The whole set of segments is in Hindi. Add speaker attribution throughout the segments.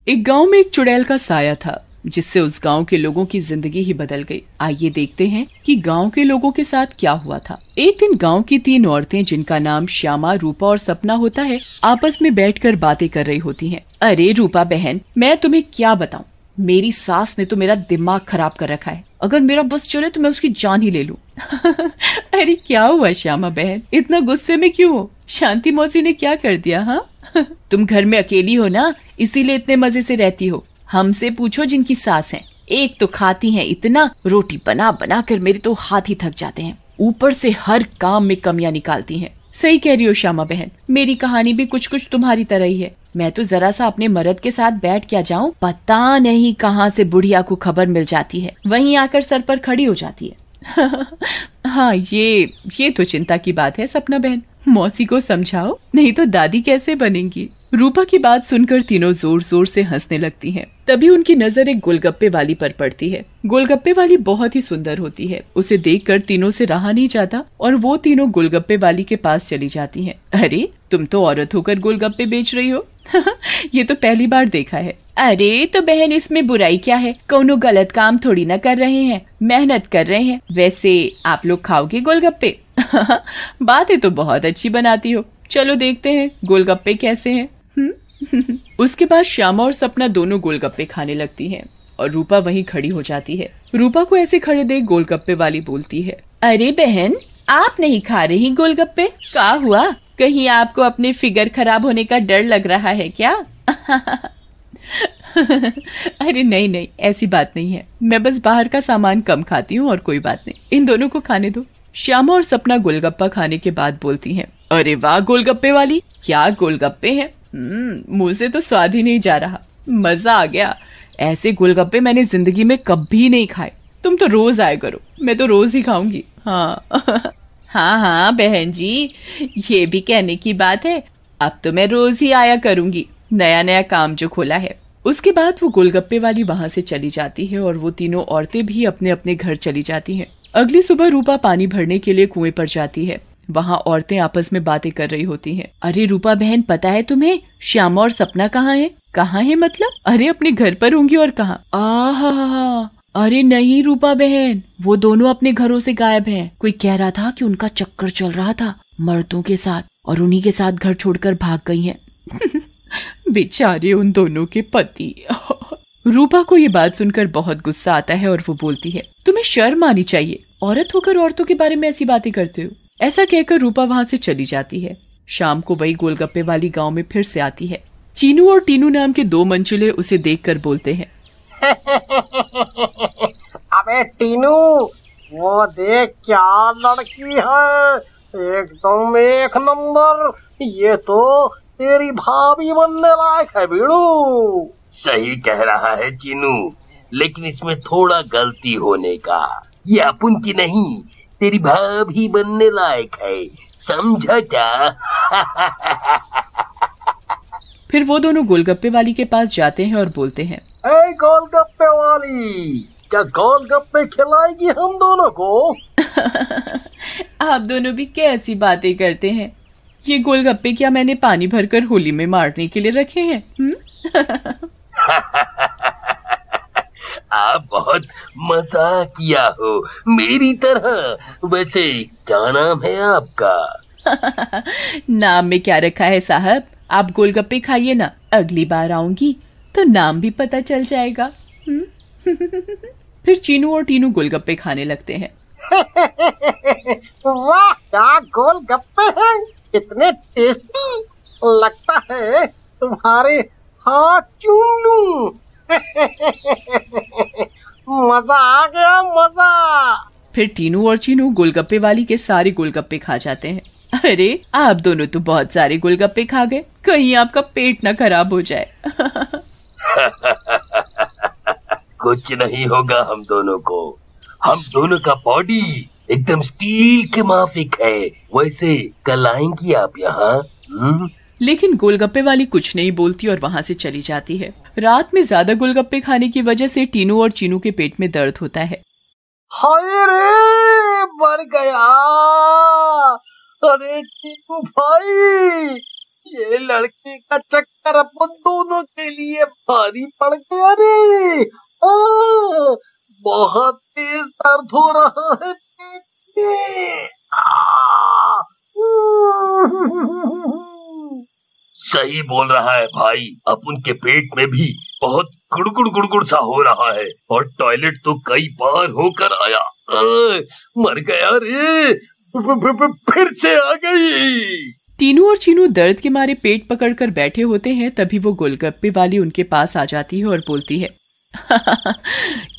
Speaker 1: एक गांव में एक चुड़ैल का साया था जिससे उस गांव के लोगों की जिंदगी ही बदल गई। आइए देखते हैं कि गांव के लोगों के साथ क्या हुआ था। एक दिन गांव की 3 औरतें जिनका नाम श्यामा, रूपा और सपना होता है, आपस में बैठकर बातें कर रही होती हैं। अरे रूपा बहन, मैं तुम्हें क्या बताऊं, मेरी सास ने तो मेरा दिमाग खराब कर रखा है। अगर मेरा बस चले तो मैं उसकी जान ही ले लूं। अरे क्या हुआ श्यामा बहन, इतना गुस्से में क्यों हो? शांति मौसी ने क्या कर दिया? हाँ तुम घर में अकेली हो ना, इसीलिए इतने मजे से रहती हो। हमसे पूछो जिनकी सास है, एक तो खाती हैं इतना, रोटी बना बना कर मेरे तो हाथ ही थक जाते हैं, ऊपर से हर काम में कमियां निकालती हैं। सही कह रही हो श्यामा बहन, मेरी कहानी भी कुछ कुछ तुम्हारी तरह ही है। मैं तो जरा सा अपने मर्द के साथ बैठ क्या जाऊं, पता नहीं कहां से बुढ़िया को खबर मिल जाती है, वहीं आकर सर पर खड़ी हो जाती है। हाँ ये तो चिंता की बात है सपना बहन, मौसी को समझाओ, नहीं तो दादी कैसे बनेंगी। रूपा की बात सुनकर तीनों जोर जोर से हंसने लगती हैं। तभी उनकी नजर एक गोलगप्पे वाली पर पड़ती है। गोलगप्पे वाली बहुत ही सुंदर होती है, उसे देखकर तीनों से रहा नहीं जाता और वो तीनों गोलगप्पे वाली के पास चली जाती हैं। अरे तुम तो औरत होकर गोलगप्पे बेच रही हो। ये तो पहली बार देखा है। अरे तो बहन, इसमें बुराई क्या है, कोनो गलत काम थोड़ी ना कर रहे हैं, मेहनत कर रहे हैं। वैसे आप लोग खाओगे गोलगप्पे? बातें तो बहुत अच्छी बनाती हो, चलो देखते हैं गोलगप्पे कैसे हैं। उसके बाद श्यामा और सपना दोनों गोलगप्पे खाने लगती हैं और रूपा वहीं खड़ी हो जाती है। रूपा को ऐसे खड़े देख गोलगप्पे वाली बोलती है, अरे बहन, आप नहीं खा रही गोलगप्पे? क्या हुआ, कहीं आपको अपने फिगर खराब होने का डर लग रहा है क्या? अरे नहीं, ऐसी बात नहीं है, मैं बस बाहर का सामान कम खाती हूँ और कोई बात नहीं, इन दोनों को खाने दो। श्यामा और सपना गोलगप्पा खाने के बाद बोलती हैं, अरे वाह गोलगप्पे वाली, क्या गोलगप्पे हैं, मुंह से तो स्वाद ही नहीं जा रहा, मजा आ गया। ऐसे गोलगप्पे मैंने जिंदगी में कभी नहीं खाए, तुम तो रोज आया करो, मैं तो रोज ही खाऊंगी। हाँ हाँ बहन जी, ये भी कहने की बात है, अब तो मैं रोज ही आया करूंगी, नया नया काम जो खोला है। उसके बाद वो गोलगप्पे वाली वहाँ से चली जाती है और वो तीनों औरतें भी अपने अपने घर चली जाती हैं। अगली सुबह रूपा पानी भरने के लिए कुएं पर जाती है। वहाँ औरतें आपस में बातें कर रही होती हैं। अरे रूपा बहन, पता है तुम्हें श्यामा और सपना कहाँ है? कहाँ है मतलब? अरे अपने घर पर होंगी और कहाँ? आहा, अरे नहीं रूपा बहन, वो दोनों अपने घरों से गायब हैं। कोई कह रहा था कि उनका चक्कर चल रहा था मर्दों के साथ और उन्हीं के साथ घर छोड़कर भाग गई हैं। बेचारे उन दोनों के पति। रूपा को ये बात सुनकर बहुत गुस्सा आता है और वो बोलती है, तुम्हें शर्म आनी चाहिए, औरत होकर औरतों के बारे में ऐसी बातें करते हो। ऐसा कहकर रूपा वहाँ से चली जाती है। शाम को वही गोलगप्पे वाली गांव में फिर से आती है। चीनू और टीनू नाम के 2 मंचूले उसे देखकर बोलते हैं,
Speaker 2: अबे टीनू, वो देख क्या लड़की है, एकदम एक नंबर, ये तो तेरी भाभी बनने लायक है बीड़ू।
Speaker 3: सही कह रहा है चीनू, लेकिन इसमें थोड़ा गलती होने का, ये अपन की नहीं, तेरी भाभी बनने लायक है, समझा क्या?
Speaker 1: फिर वो दोनों गोलगप्पे वाली के पास जाते हैं और बोलते हैं,
Speaker 2: ए गोलगप्पे वाली, क्या गोलगप्पे खिलाएगी हम दोनों को?
Speaker 1: आप दोनों भी कैसी बातें करते हैं, ये गोलगप्पे क्या मैंने पानी भरकर होली में मारने के लिए रखे हैं?
Speaker 3: आप बहुत मजा किया हो मेरी तरह। वैसे क्या नाम है आपका?
Speaker 1: नाम में क्या रखा है साहब, आप गोलगप्पे खाइए ना, अगली बार आऊंगी तो नाम भी पता चल जाएगा। फिर चीनू और टीनू गोलगप्पे खाने लगते हैं।
Speaker 2: वाह, क्या गोलगप्पे हैं, इतने टेस्टी, लगता है तुम्हारे हाथ चूम लूं। मजा आ गया, मजा।
Speaker 1: फिर टीनू और चीनू गोलगप्पे वाली के सारे गोलगप्पे खा जाते हैं। अरे आप दोनों तो बहुत सारे गोलगप्पे खा गए, कहीं आपका पेट ना खराब हो जाए।
Speaker 3: कुछ नहीं होगा हम दोनों को, हम दोनों का बॉडी एकदम स्टील के माफिक है। वैसे कल आएंगी आप यहाँ?
Speaker 1: लेकिन गोलगप्पे वाली कुछ नहीं बोलती और वहाँ से चली जाती है। रात में ज्यादा गोलगप्पे खाने की वजह से टीनू और चीनू के पेट में दर्द होता है।
Speaker 2: हाय रे, मर गया। अरे टीनू भाई, ये लड़की का चक्कर अपन दोनों के लिए भारी पड़ गया रे। बहुत तेज दर्द हो रहा है पेट में।
Speaker 3: सही बोल रहा है भाई, अपन के पेट में भी बहुत गुड़गुड़ गुड़गुड़ सा हो रहा है और टॉयलेट तो कई बार होकर आया। मर गया रे, फिर से आ गई।
Speaker 1: टीनू और चीनू दर्द के मारे पेट पकड़कर बैठे होते हैं। तभी वो गोलगप्पे वाली उनके पास आ जाती है और बोलती है,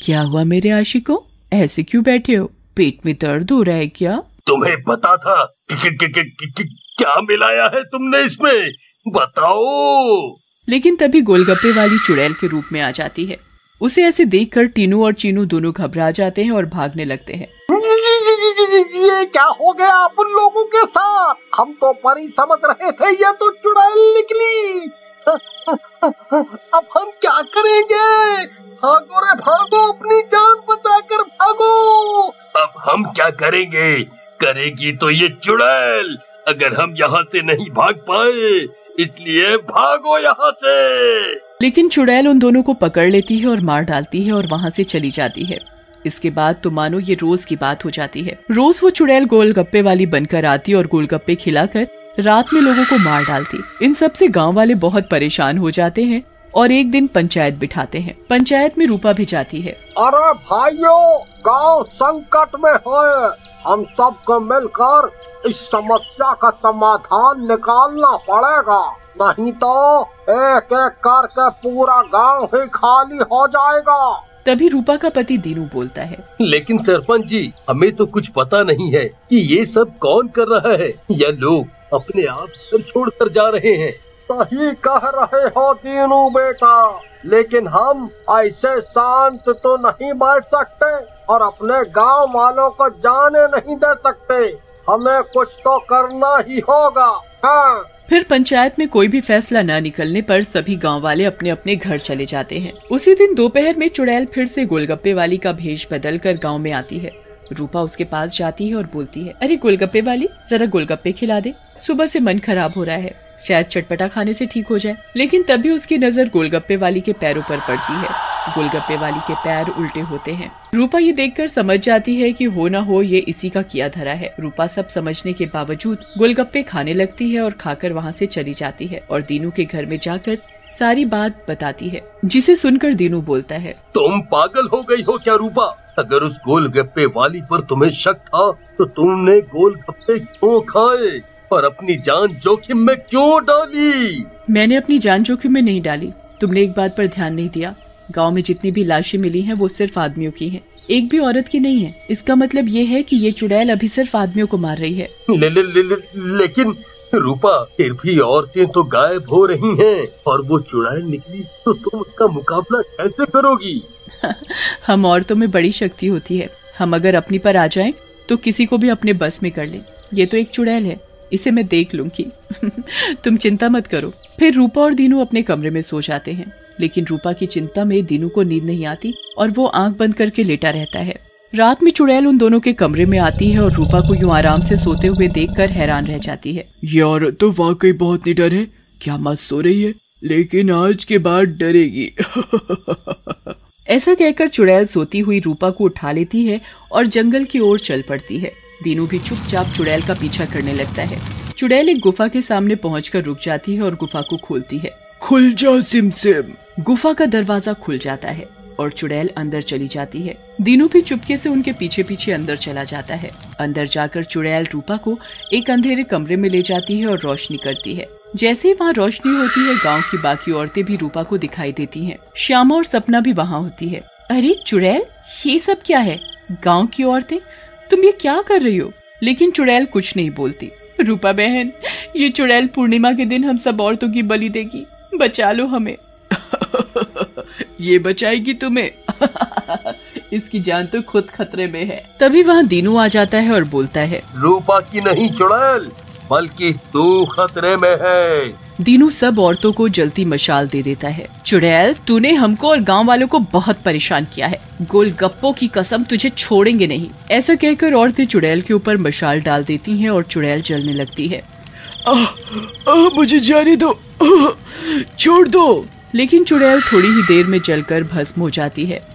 Speaker 1: क्या हुआ मेरे आशिकों, ऐसे क्यों बैठे हो, पेट में दर्द हो रहा है क्या?
Speaker 3: तुम्हें पता था क्या मिलाया है तुमने इसमें, बताओ।
Speaker 1: लेकिन तभी गोलगप्पे वाली चुड़ैल के रूप में आ जाती है। उसे ऐसे देखकर टीनू और चीनू दोनों घबरा जाते हैं और भागने लगते हैं।
Speaker 2: ये क्या हो गया अपन लोगों के साथ? हम तो परी समझ रहे थे, ये तो चुड़ैल निकली। अब हम क्या करेंगे? भागो रे भागो, अपनी जान बचाकर भागो।
Speaker 3: अब हम क्या करेंगे? करेगी तो ये चुड़ैल, अगर हम यहाँ से नहीं भाग पाए, इसलिए भागो यहाँ से।
Speaker 1: लेकिन चुड़ैल उन दोनों को पकड़ लेती है और मार डालती है और वहाँ से चली जाती है। इसके बाद तो मानो ये रोज की बात हो जाती है। रोज वो चुड़ैल गोलगप्पे वाली बनकर आती और गोलगप्पे खिलाकर रात में लोगों को मार डालती। इन सब से गांव वाले बहुत परेशान हो जाते हैं और एक दिन पंचायत बिठाते हैं। पंचायत में रूपा भी जाती है।
Speaker 2: अरे भाइयों, गांव संकट में है, हम सबको मिलकर इस समस्या का समाधान निकालना पड़ेगा, नहीं तो एक एक करके पूरा गांव ही खाली हो जाएगा।
Speaker 1: तभी रूपा का पति दीनू बोलता है,
Speaker 3: लेकिन सरपंच जी, हमें तो कुछ पता नहीं है कि ये सब कौन कर रहा है, या लोग अपने आप घर छोड़कर जा रहे हैं।
Speaker 2: सही कह रहे हो दीनू बेटा, लेकिन हम ऐसे शांत तो नहीं बैठ सकते और अपने गांव वालों को जाने नहीं दे सकते। हमें कुछ तो करना ही होगा। हाँ।
Speaker 1: फिर पंचायत में कोई भी फैसला न निकलने पर सभी गांव वाले अपने अपने घर चले जाते हैं। उसी दिन दोपहर में चुड़ैल फिर से गोलगप्पे वाली का भेष बदल कर गाँव में आती है। रूपा उसके पास जाती है और बोलती है, अरे गोलगप्पे वाली, जरा गोलगप्पे खिला दे, सुबह से मन खराब हो रहा है, शायद चटपटा खाने से ठीक हो जाए। लेकिन तभी उसकी नजर गोलगप्पे वाली के पैरों पर पड़ती है। गोलगप्पे वाली के पैर उल्टे होते हैं। रूपा ये देखकर समझ जाती है कि हो ना हो ये इसी का किया धरा है। रूपा सब समझने के बावजूद गोलगप्पे खाने लगती है और खाकर वहाँ से चली जाती है और दीनू के घर में जाकर सारी बात बताती है, जिसे सुनकर दीनू बोलता है,
Speaker 3: तुम पागल हो गई हो क्या रूपा? अगर उस गोलगप्पे वाली पर तुम्हें शक था तो तुमने गोलगप्पे क्यों खाए और अपनी जान जोखिम में क्यों डाली?
Speaker 1: मैंने अपनी जान जोखिम में नहीं डाली। तुमने एक बात पर ध्यान नहीं दिया, गांव में जितनी भी लाशें मिली हैं वो सिर्फ आदमियों की हैं, एक भी औरत की नहीं है। इसका मतलब ये है कि ये चुड़ैल अभी सिर्फ आदमियों को मार रही है।
Speaker 3: लेकिन रूपा, फिर भी औरतें तो गायब हो रही हैं और वो चुड़ैल निकली तो तुम उसका मुकाबला कैसे करोगी?
Speaker 1: हम औरतों में बड़ी शक्ति होती है, हम अगर अपनी पर आ जाएं तो किसी को भी अपने बस में कर ले। ये तो एक चुड़ैल है, इसे मैं देख लूंगी। तुम चिंता मत करो। फिर रूपा और दीनू अपने कमरे में सो जाते हैं। लेकिन रूपा की चिंता में दीनू को नींद नहीं आती और वो आंख बंद करके लेटा रहता है। रात में चुड़ैल उन दोनों के कमरे में आती है और रूपा को यूं आराम से सोते हुए देखकर हैरान रह जाती है।
Speaker 4: ये औरत तो वाकई बहुत निडर है, क्या मत सो रही है, लेकिन आज के बाद डरेगी।
Speaker 1: ऐसा कहकर चुड़ैल सोती हुई रूपा को उठा लेती है और जंगल की ओर चल पड़ती है। दीनू भी चुपचाप चुड़ैल का पीछा करने लगता है। चुड़ैल एक गुफा के सामने पहुंचकर रुक जाती है और गुफा को खोलती है।
Speaker 4: खुल जा सिमसिम।
Speaker 1: गुफा का दरवाजा खुल जाता है और चुड़ैल अंदर चली जाती है। दीनू भी चुपके से उनके पीछे पीछे अंदर चला जाता है। अंदर जाकर चुड़ैल रूपा को एक अंधेरे कमरे में ले जाती है और रोशनी करती है। जैसे ही वहाँ रोशनी होती है, गांव की बाकी औरतें भी रूपा को दिखाई देती हैं। श्यामा और सपना भी वहाँ होती है। अरे चुड़ैल, ये सब क्या है? गांव की औरतें, तुम ये क्या कर रही हो? लेकिन चुड़ैल कुछ नहीं बोलती। रूपा बहन, ये चुड़ैल पूर्णिमा के दिन हम सब औरतों की बलि देगी, बचा लो हमें।
Speaker 4: ये बचाएगी तुम्हें?
Speaker 1: इसकी जान तो खुद खतरे में है। तभी वहाँ दीनू आ जाता है और बोलता है,
Speaker 3: रूपा की नहीं चुड़ैल, बल्कि तू खतरे में है।
Speaker 1: दीनू सब औरतों को जलती मशाल दे देता है। चुड़ैल, तूने हमको और गांव वालों को बहुत परेशान किया है, गोलगप्पों की कसम तुझे छोड़ेंगे नहीं। ऐसा कहकर औरतें चुड़ैल के ऊपर मशाल डाल देती हैं और चुड़ैल जलने लगती है।
Speaker 4: मुझे जाने दो, छोड़ दो।
Speaker 1: लेकिन चुड़ैल थोड़ी ही देर में जलकर भस्म हो जाती है।